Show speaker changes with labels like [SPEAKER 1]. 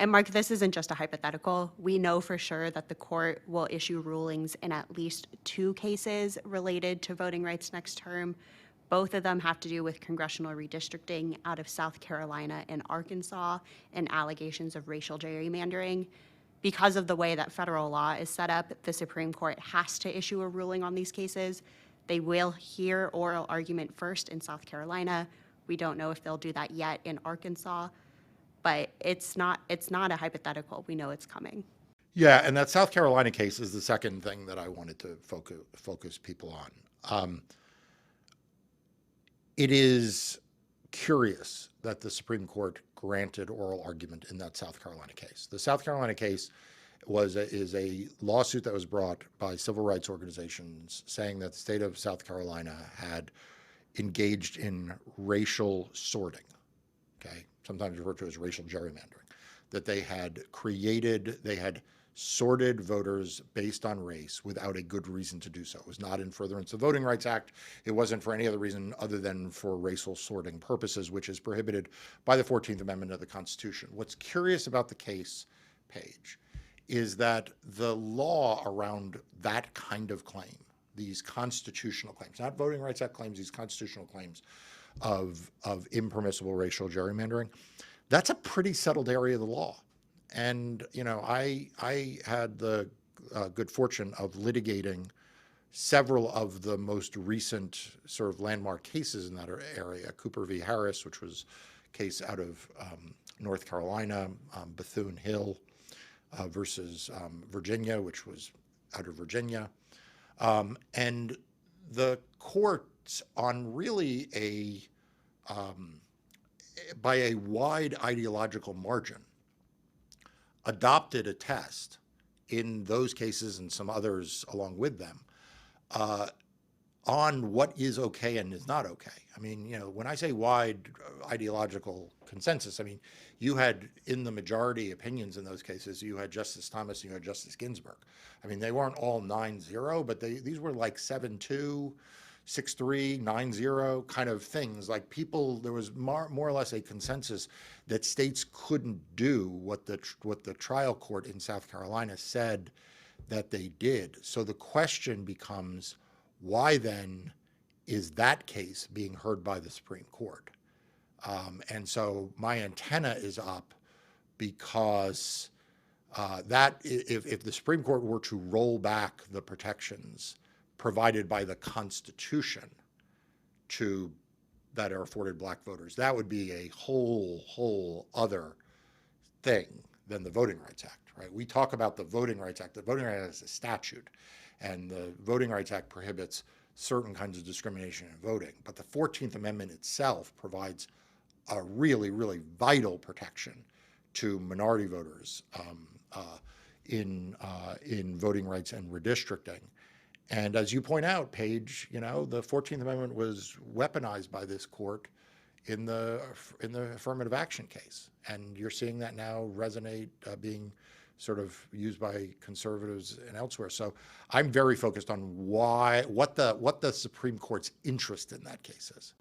[SPEAKER 1] And Mark, this isn't just a hypothetical. We know for sure that the court will issue rulings in at least 2 cases related to voting rights next term. Both of them have to do with congressional redistricting out of South Carolina and Arkansas and allegations of racial gerrymandering. Because of the way that federal law is set up, the Supreme Court has to issue a ruling on these cases. They will hear oral argument first in South Carolina. We don't know if they'll do that yet in Arkansas, but it's not a hypothetical. We know it's coming.
[SPEAKER 2] Yeah, and that South Carolina case is the second thing that I wanted to focus people on. It is curious that the Supreme Court granted oral argument in that South Carolina case. The South Carolina case is a lawsuit that was brought by civil rights organizations saying that the state of South Carolina had engaged in racial sorting, okay, sometimes referred to as racial gerrymandering, that they had sorted voters based on race without a good reason to do so. It was not in furtherance of the Voting Rights Act. It wasn't for any other reason other than for racial sorting purposes, which is prohibited by the 14th Amendment of the Constitution. What's curious about the case, Paige, is that the law around that kind of claim, these constitutional claims, not Voting Rights Act claims, these constitutional claims of impermissible racial gerrymandering, that's a pretty settled area of the law. And, you know, I had the good fortune of litigating several of the most recent sort of landmark cases in that area, Cooper v. Harris, which was a case out of North Carolina, Bethune-Hill versus Virginia, which was out of Virginia. And the courts on really by a wide ideological margin, adopted a test in those cases and some others along with them on what is okay and is not okay. I mean, you know, when I say wide ideological consensus, I mean, you had in the majority opinions in those cases, you had Justice Thomas and you had Justice Ginsburg. I mean, they weren't all 9-0, but these were like 7-2, 6-3, 9-0 kind of things. Like people, there was more or less a consensus that states couldn't do what the trial court in South Carolina said that they did. So the question becomes, why then is that case being heard by the Supreme Court? And so my antenna is up because that if the Supreme Court were to roll back the protections provided by the Constitution that are afforded black voters, that would be a whole other thing than the Voting Rights Act, right? We talk about the Voting Rights Act. The Voting Rights Act is a statute, and the Voting Rights Act prohibits certain kinds of discrimination in voting. But the 14th Amendment itself provides a really, really vital protection to minority voters in voting rights and redistricting. And as you point out, Paige, you know, the 14th Amendment was weaponized by this court in the affirmative action case. And you're seeing that now resonate, being sort of used by conservatives and elsewhere. So I'm very focused on what the Supreme Court's interest in that case is.